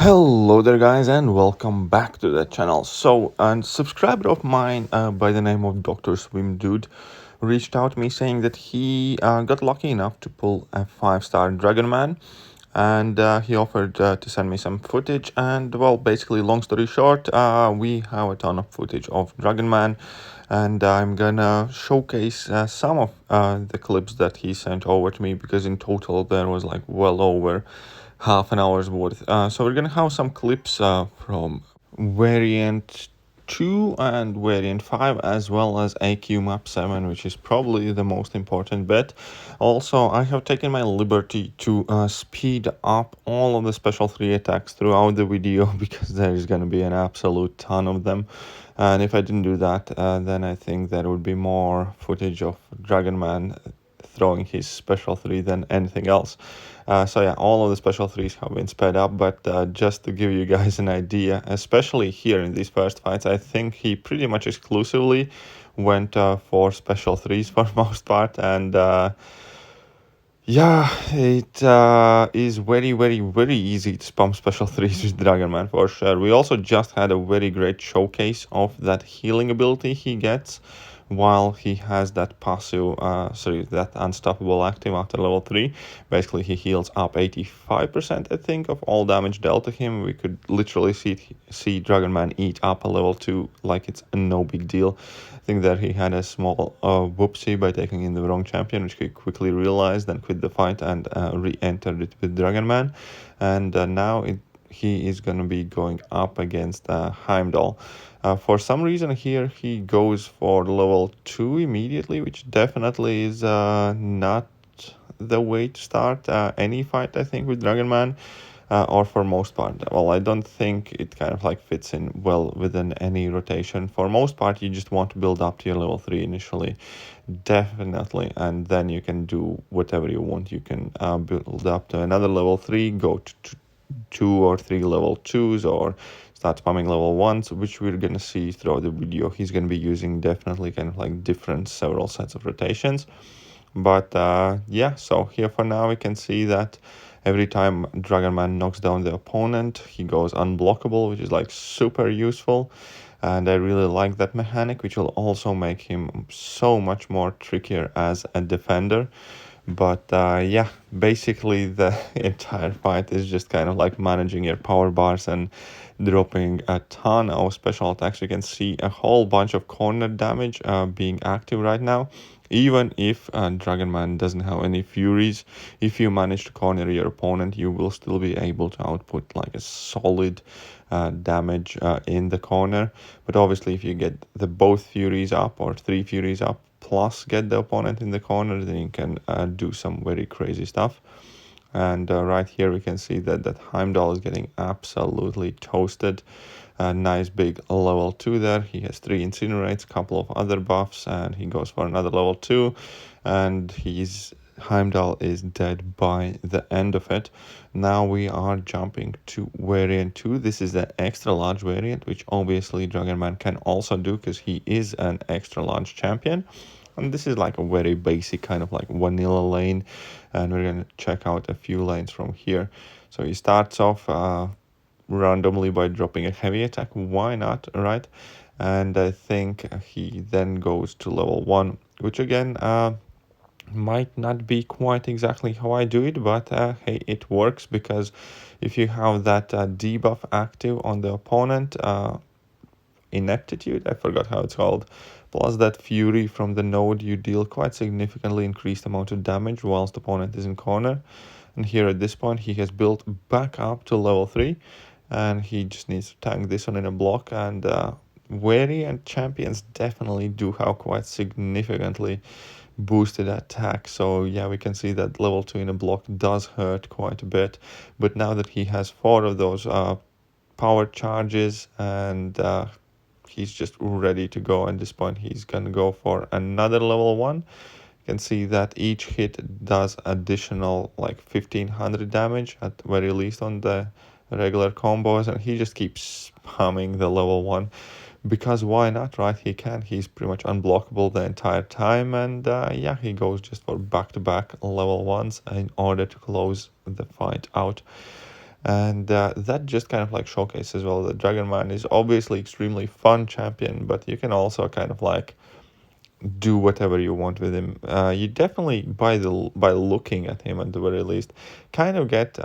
Hello there, guys, and welcome back to the channel. So, a subscriber of mine by the name of Dr. Swim Dude reached out to me saying that he got lucky enough to pull a 5-star Dragon Man, and he offered to send me some footage. And well, basically, long story short, we have a ton of footage of Dragon Man, and I'm gonna showcase some of the clips that he sent over to me, because in total there was like well over half an hour's worth. So we're gonna have some clips from variant 2 and variant 5, as well as AQ map 7, which is probably the most important bit. Also, I have taken my liberty to speed up all of the special 3 attacks throughout the video because there is going to be an absolute ton of them. And if I didn't do that, then I think there would be more footage of Dragon Man throwing his special 3 than anything else. So yeah, all of the special 3s have been sped up, but just to give you guys an idea, especially here in these first fights, I think he pretty much exclusively went for special 3s for most part, and yeah, it is very, very, very easy to spam special 3s with Dragon Man for sure. We also just had a very great showcase of that healing ability he gets while he has that passive, that unstoppable active after level 3. Basically, he heals up 85%, I think, of all damage dealt to him. We could literally see Dragon Man eat up a level 2 like it's no big deal. I think that he had a small whoopsie by taking in the wrong champion, which he quickly realized and quit the fight and re-entered it with Dragon Man. And now he is going to be going up against Heimdall. For some reason here he goes for level 2 immediately, which definitely is not the way to start any fight, I think, with Dragon Man. Or for most part. Well, I don't think it kind of like fits in well within any rotation. For most part, you just want to build up to your level 3 initially, definitely, and then you can do whatever you want. You can build up to another level 3, go to 2 or 3 level 2s, or start spamming level 1s, which we're going to see throughout the video. He's going to be using definitely kind of like different several sets of rotations. But yeah, so here for now we can see that every time Dragon Man knocks down the opponent, he goes unblockable, which is like super useful. And I really like that mechanic, which will also make him so much more trickier as a defender. But yeah, basically the entire fight is just kind of like managing your power bars and dropping a ton of special attacks. You can see a whole bunch of corner damage being active right now. Even if Dragon Man doesn't have any furies, if you manage to corner your opponent, you will still be able to output like a solid damage in the corner. But obviously, if you get the both furies up or 3 furies up, plus get the opponent in the corner, then you can do some very crazy stuff. And right here we can see that Heimdall is getting absolutely toasted. Nice big level 2 there. He has 3 incinerates, couple of other buffs, and he goes for another level 2, and Heimdall is dead by the end of it. Now we are jumping to variant 2. This is the extra large variant, which obviously Dragon Man can also do because he is an extra large champion. And this is like a very basic kind of like vanilla lane, and we're going to check out a few lanes from here. So he starts off randomly by dropping a heavy attack. Why not, right? And I think he then goes to level 1, which again might not be quite exactly how I do it, but hey, it works, because if you have that debuff active on the opponent, ineptitude, I forgot how it's called, plus that fury from the node, you deal quite significantly increased amount of damage whilst the opponent is in corner. And here at this point he has built back up to level 3, and he just needs to tank this one in a block. And variant champions definitely do have quite significantly boosted attack. So yeah, we can see that level 2 in a block does hurt quite a bit. But now that he has 4 of those power charges, and he's just ready to go. At this point he's gonna go for another level 1. You can see that each hit does additional like 1500 damage at very least on the regular combos, and he just keeps spamming the level 1, because why not, right? He's pretty much unblockable the entire time. And yeah, he goes just for back-to-back level 1s in order to close the fight out. And that just kind of like showcases as well that Dragon Man is obviously extremely fun champion, but you can also kind of like do whatever you want with him. You definitely by looking at him at the very least, kind of get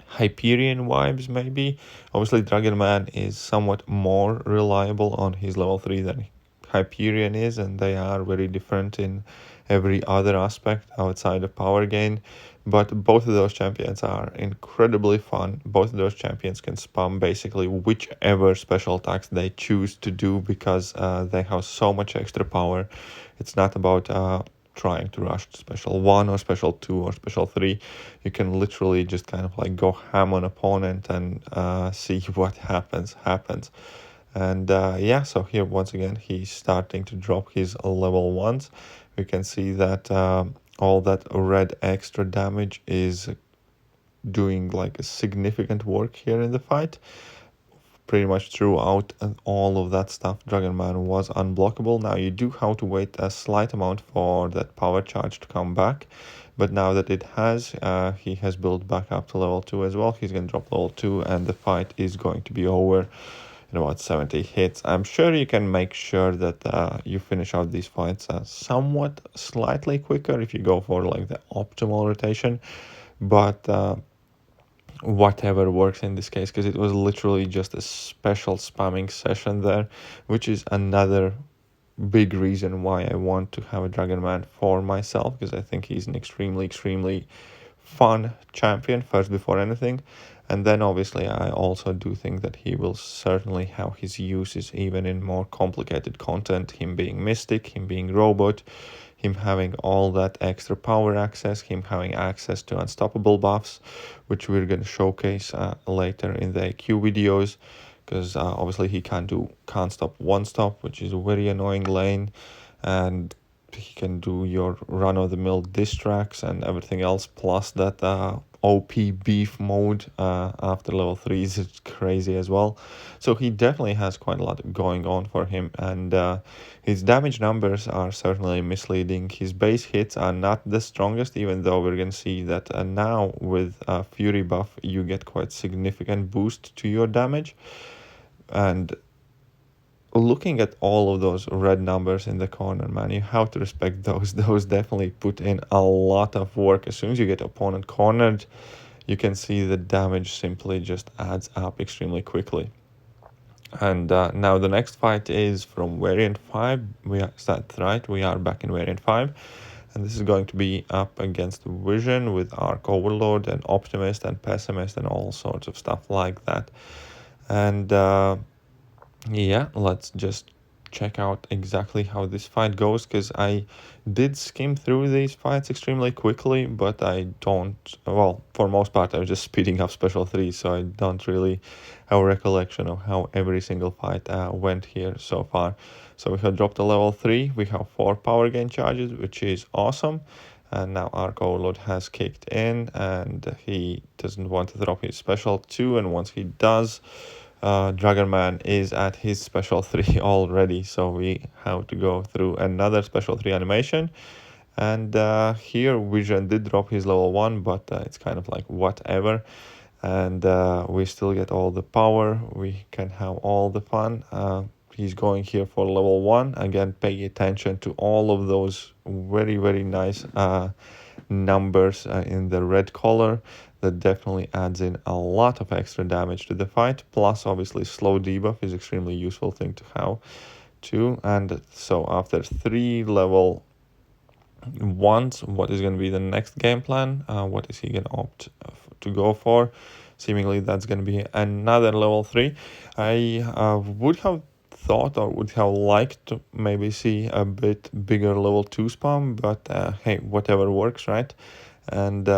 Hyperion vibes maybe. Obviously, Dragon Man is somewhat more reliable on his level 3 than Hyperion is, and they are very different in every other aspect outside of power gain. But both of those champions are incredibly fun. Both of those champions can spam basically whichever special attacks they choose to do because they have so much extra power. It's not about trying to rush special 1 or special 2 or special 3. You can literally just kind of like go ham on opponent and see what happens. And yeah, so here once again he's starting to drop his level 1s. We can see that all that red extra damage is doing like a significant work here in the fight. Pretty much throughout and all of that stuff, Dragon Man was unblockable. Now you do have to wait a slight amount for that power charge to come back, but now that it has, he has built back up to level 2 as well. He's going to drop level 2 and the fight is going to be over in about 70 hits. I'm sure you can make sure that you finish out these fights somewhat slightly quicker if you go for like the optimal rotation, but whatever works in this case, because it was literally just a special spamming session there, which is another big reason why I want to have a Dragon Man for myself, because I think he's an extremely fun champion first before anything. And then obviously I also do think that he will certainly have his uses even in more complicated content, him being Mystic, him being Robot, him having all that extra power access, him having access to unstoppable buffs, which we're going to showcase later in the AQ videos, because obviously he can't stop one stop, which is a very annoying lane, and he can do your run-of-the-mill distracts and everything else, plus that OP beef mode after level 3 is crazy as well. So he definitely has quite a lot going on for him, and his damage numbers are certainly misleading. His base hits are not the strongest, even though we're going to see that now with Fury buff you get quite significant boost to your damage. And looking at all of those red numbers in the corner, man, you have to respect those. Those definitely put in a lot of work. As soon as you get opponent cornered, you can see the damage simply just adds up extremely quickly. And now the next fight is from variant 5. That's right, we are back in variant 5. And this is going to be up against Vision with Arc Overlord and Optimist and Pessimist and all sorts of stuff like that. And yeah, let's just check out exactly how this fight goes, because I did skim through these fights extremely quickly, but I don't, well, for most part I was just speeding up special 3, so I don't really have a recollection of how every single fight went here so far. So we have dropped a level 3, we have 4 power gain charges, which is awesome. And now Arc Overlord has kicked in and he doesn't want to drop his special 2, and once he does, Dragon Man is at his special 3 already, so we have to go through another special 3 animation. And here Vision did drop his level 1, but it's kind of like whatever. And we still get all the power, we can have all the fun. He's going here for level 1. Again, pay attention to all of those very nice numbers in the red color. That definitely adds in a lot of extra damage to the fight. Plus, obviously, slow debuff is extremely useful thing to have too. And so after 3 level 1s, what is going to be the next game plan? What is he going to opt to go for? Seemingly that's going to be another level 3. I would have thought or would have liked to maybe see a bit bigger level 2 spam, but hey, whatever works, right? And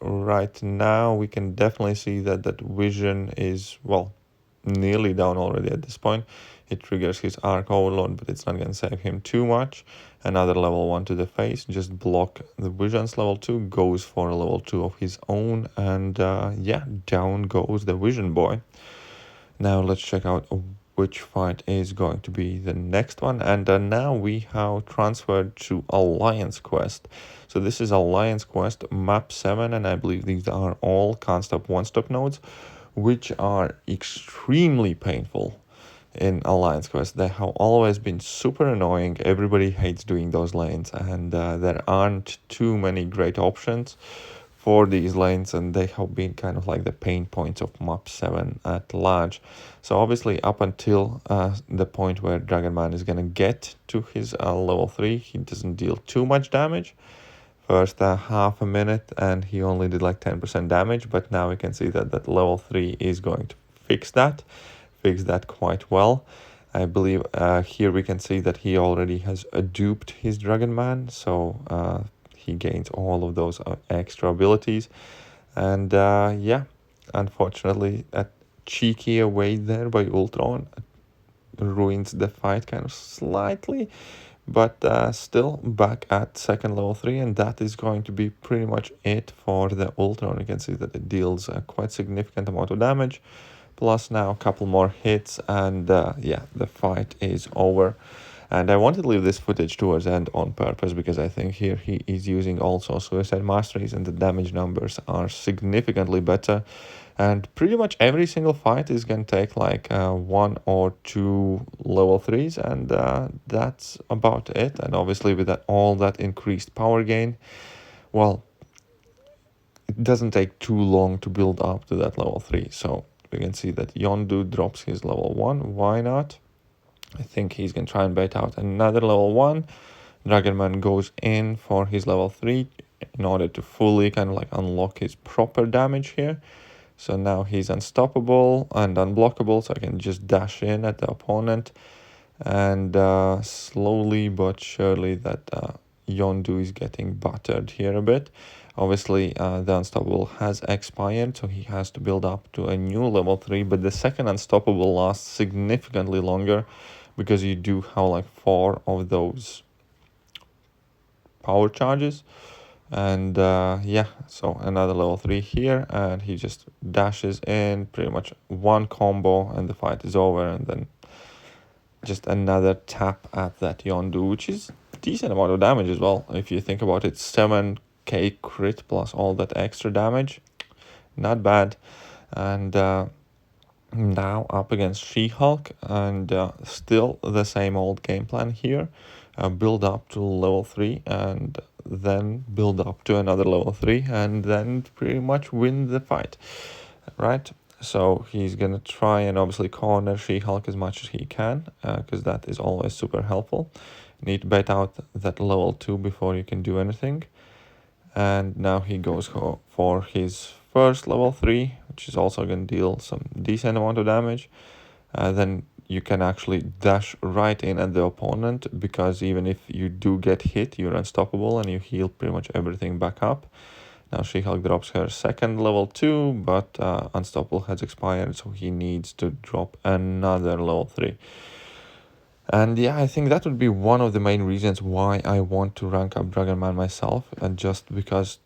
right now we can definitely see that Vision is, well, nearly down already at this point. It triggers his Arc Overload, but it's not going to save him too much. Another level 1 to the face, just block the Vision's level 2, goes for a level 2 of his own, and yeah, down goes the Vision boy. Now let's check out which fight is going to be the next one. And now we have transferred to Alliance Quest. So this is Alliance Quest map 7, and I believe these are all can't stop one stop nodes, which are extremely painful in Alliance Quest. They have always been super annoying. Everybody hates doing those lanes, and there aren't too many great options for these lanes, and they have been kind of like the pain points of map 7 at large. So obviously up until the point where Dragon Man is gonna get to his level 3, he doesn't deal too much damage. First half a minute and he only did like 10% damage, but now we can see that level 3 is going to fix that quite well. I believe here we can see that he already has duped his Dragon Man, so he gains all of those extra abilities. And yeah, unfortunately, a cheeky away there by Ultron ruins the fight kind of slightly, but still back at second level 3, and that is going to be pretty much it for the Ultron. You can see that it deals a quite significant amount of damage, plus now a couple more hits, and yeah, the fight is over. And I wanted to leave this footage towards the end on purpose because I think here he is using also Suicide Masteries, and the damage numbers are significantly better. And pretty much every single fight is going to take like 1 or 2 level 3s, and that's about it. And obviously with all that increased power gain, well, it doesn't take too long to build up to that level 3. So we can see that Yondu drops his level 1. Why not? I think he's going to try and bait out another level 1. Dragon Man goes in for his level 3 in order to fully kind of like unlock his proper damage here. So now he's unstoppable and unblockable, so I can just dash in at the opponent. And slowly but surely that Yondu is getting battered here a bit. Obviously, the unstoppable has expired, so he has to build up to a new level 3. But the second unstoppable lasts significantly longer because you do have like 4 of those power charges. And yeah, so another level 3 here, and he just dashes in, pretty much one combo, and the fight is over. And then just another tap at that Yondu, which is decent amount of damage as well. If you think about it, 7k crit plus all that extra damage, not bad. And now up against She-Hulk, and still the same old game plan here. Build up to level 3 and then build up to another level 3 and then pretty much win the fight, right? So he's gonna try and obviously corner She-Hulk as much as he can, because that is always super helpful. You need to bait out that level 2 before you can do anything. And now he goes for his first level 3, which is also going to deal some decent amount of damage. Then you can actually dash right in at the opponent, because even if you do get hit, you're unstoppable and you heal pretty much everything back up. Now She-Hulk drops her second level 2, but unstoppable has expired, so he needs to drop another level 3. And yeah, I think that would be one of the main reasons why I want to rank up Dragon Man myself, and just because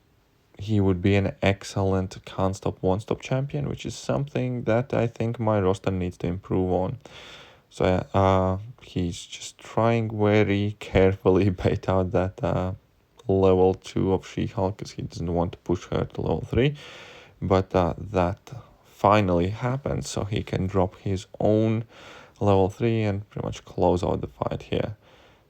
he would be an excellent can't stop one stop champion, which is something that I think my roster needs to improve on. So he's just trying very carefully bait out that level 2 of She-Hulk, because he doesn't want to push her to level 3. But that finally happens, so he can drop his own level 3 and pretty much close out the fight here.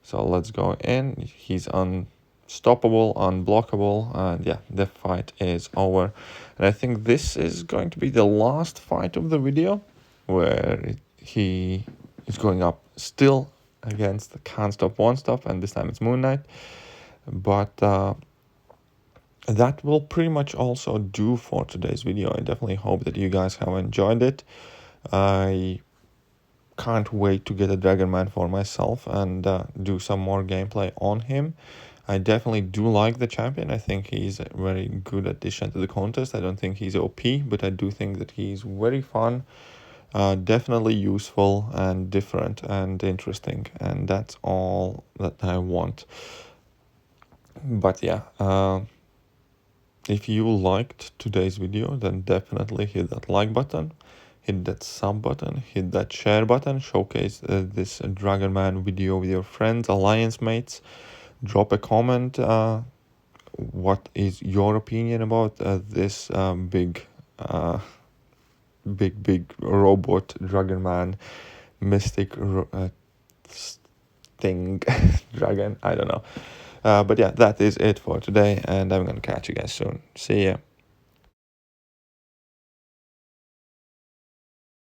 So let's go in. He's unstoppable, unblockable, and yeah, the fight is over. And I think this is going to be the last fight of the video, where he is going up still against the can't stop one stop, and this time it's Moon Knight. But that will pretty much also do for today's video. I definitely hope that you guys have enjoyed it. I can't wait to get a Dragon Man for myself and do some more gameplay on him. I definitely do like the champion. I think he's a very good addition to the contest. I don't think he's OP, but I do think that he's very fun, definitely useful and different and interesting, and that's all that I want. But yeah, if you liked today's video, then definitely hit that like button. hit that sub button, hit that share button, showcase this Dragon Man video with your friends, alliance mates. Drop a comment. What is your opinion about this big robot Dragon Man mystic thing dragon? I don't know. But yeah, that is it for today, and I'm gonna catch you guys soon. See ya.